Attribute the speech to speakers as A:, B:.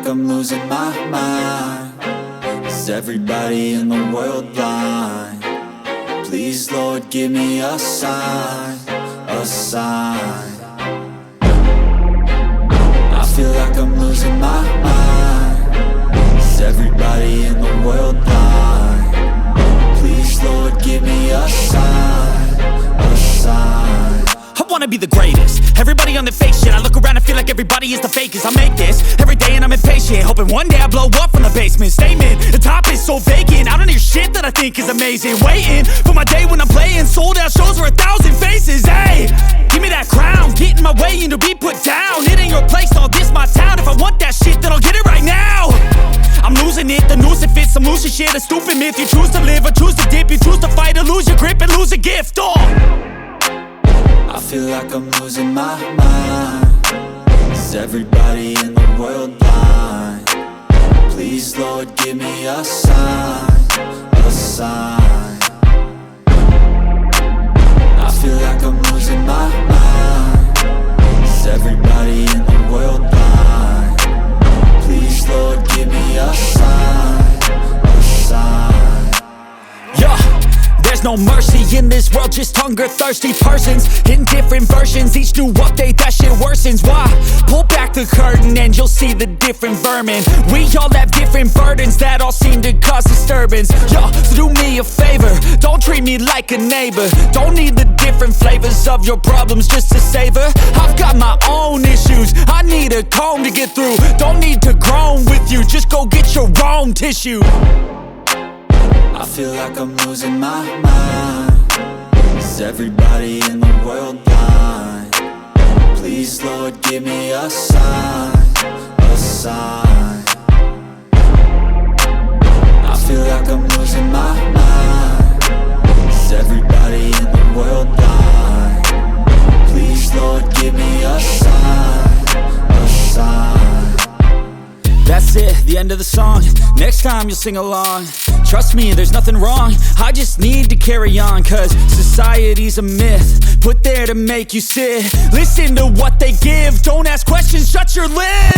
A: like I'm losing my mind. Is everybody in the world blind? Please, Lord, give me a sign, a sign. I feel like I'm losing my mind. Is everybody in the world blind? Please, Lord, give me a sign, a sign.
B: I wanna be the greatest. Everybody on the fake shit. I look around and feel like everybody is the fakest. I make this every day and I'm impatient, hoping one day I blow up from the basement. Statement, the top is so vacant. I don't hear shit that I think is amazing. Waiting for my day when I'm playing sold out shows for 1,000 faces. Hey, give me that crown, get in my way and to be put down. It ain't your place, all this my town. If I want that shit, then I'll get it right now. I'm losing it, the noose it fits. I'm losing shit, a stupid myth. You choose to live or choose to dip. You choose to fight or lose your grip and lose a gift.
A: I feel like I'm losing my mind. Is everybody in the world blind? Please, Lord, give me a sign, a sign. I feel like I'm losing my mind. Is everybody in the world blind? Please, Lord, give me a sign, a sign.
B: Yeah. There's no mercy in this world, just hunger-thirsty persons in different versions. Each new update, that shit worsens. Why? Pull back the curtain and you'll see the different vermin. We all have different burdens that all seem to cause disturbance. Yo, so do me a favor, don't treat me like a neighbor. Don't need the different flavors of your problems just to savor. I've got my own issues, I need a comb to get through. Don't need to groan with you, just go get your own tissue.
A: I feel like I'm losing my mind. Is everybody in the world blind? Please, Lord, give me a sign, a sign. I feel like I'm losing my mind. Is everybody in the world blind? Please, Lord, give me a sign, a sign.
B: That's it, the end of the song. Next time you'll sing along. Trust me, there's nothing wrong. I just need to carry on, cause society's a myth put there to make you sit. Listen to what they give, don't ask questions, shut your lid.